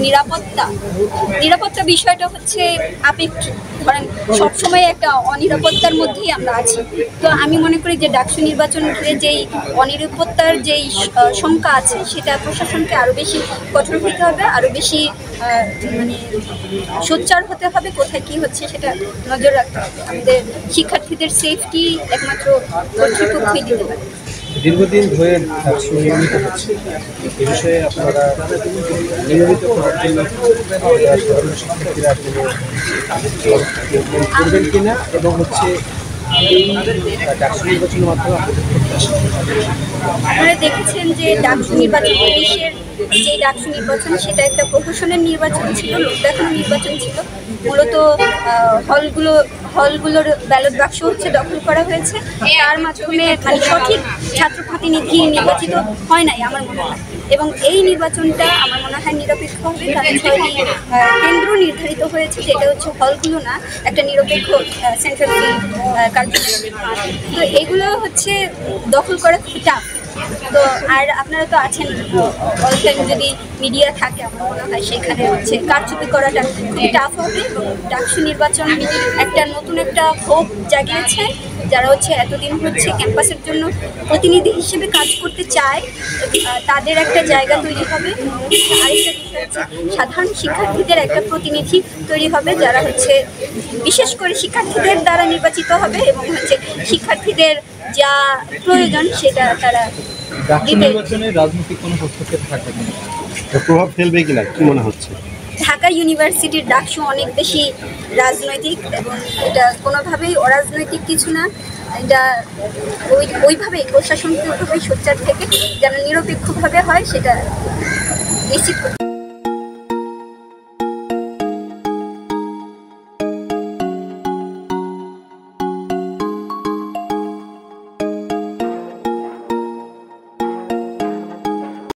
নিরাপত্তা বিষয়টা হচ্ছে আপেক্ষিক। ধরেন সবসময় একটা অনিরাপত্তার মধ্যেই আমরা আছি। তো আমি মনে করি যে ডাকসু নির্বাচন ঘিরে যেই অনিরাপত্তার যেই শঙ্কা আছে, সেটা প্রশাসনকে আরও বেশি কঠোর হতে হবে, আরও বেশি মানে সোচ্চার হতে হবে। কোথায় কি হচ্ছে সেটা নজর রাখতে হবে। আমাদের শিক্ষার্থীদের সেফটি একমাত্র কর্তৃপক্ষই দিতে পারে। দীর্ঘদিন ধরে ডাকসু নিয়মিত হচ্ছে, এ বিষয়ে আপনারা নিয়মিত করার জন্য সাধারণ শিক্ষার্থীরা করবেন কিনা, এবং হচ্ছে এই ডাকসু নির্বাচনের মাধ্যমে আপনারা দেখেছেন যে ডাকসু নির্বাচন, 20-এর যে ডাকসু নির্বাচন, সেটা একটা প্রহসনের নির্বাচন ছিল, লোক দেখানো নির্বাচন ছিল। মূলত হলগুলোর ব্যালট বাক্স হচ্ছে দখল করা হয়েছে। তার মাধ্যমে মানে সঠিক ছাত্র প্রতিনিধি নির্বাচিত হয় নাই আমার মনে হয়। এবং এই নির্বাচনটা আমার মনে হয় নিরপেক্ষ হবে, কারণ 6টি কেন্দ্র নির্ধারিত হয়েছে, যেটা হচ্ছে হলগুলো না, একটা নিরপেক্ষ সেন্ট্রাল কার্যক্রম। তো এগুলো হচ্ছে দখল করা খুব টাফ। তো আর আপনারা তো আছেন, অল টাইম যদি মিডিয়া থাকে, আমার মনে হয় সেখানে হচ্ছে কারচুপি করাটা খুবই টাফ হবে। এবং ডাকসু নির্বাচন একটা নতুন একটা হোপ জাগিয়েছে। যারা হচ্ছে এতদিন হচ্ছে ক্যাম্পাসের জন্য প্রতিনিধি হিসেবে কাজ করতে চায়, তাদের একটা জায়গা তৈরি হবে। আরেকটা বিষয় হচ্ছে সাধারণ শিক্ষার্থীদের একটা প্রতিনিধি তৈরি হবে, যারা হচ্ছে বিশেষ করে শিক্ষার্থীদের দ্বারা নির্বাচিত হবে, এবং হচ্ছে শিক্ষার্থীদের যা প্রয়োজন সেটা তারা নির্বাচনে রাজনৈতিক কোনো হস্তক্ষেপ থাকবে না, প্রভাব ফেলবে কিনা কি মনে হচ্ছে? ঢাকা ইউনিভার্সিটির ডাকসু অনেক বেশি রাজনৈতিক, এবং এটা কোনোভাবেই অরাজনৈতিক কিছু না। এটা ওইভাবেই প্রশাসনকে ওইভাবেই সোচ্চার থেকে যেন নিরপেক্ষভাবে হয় সেটা নিশ্চিত করতে।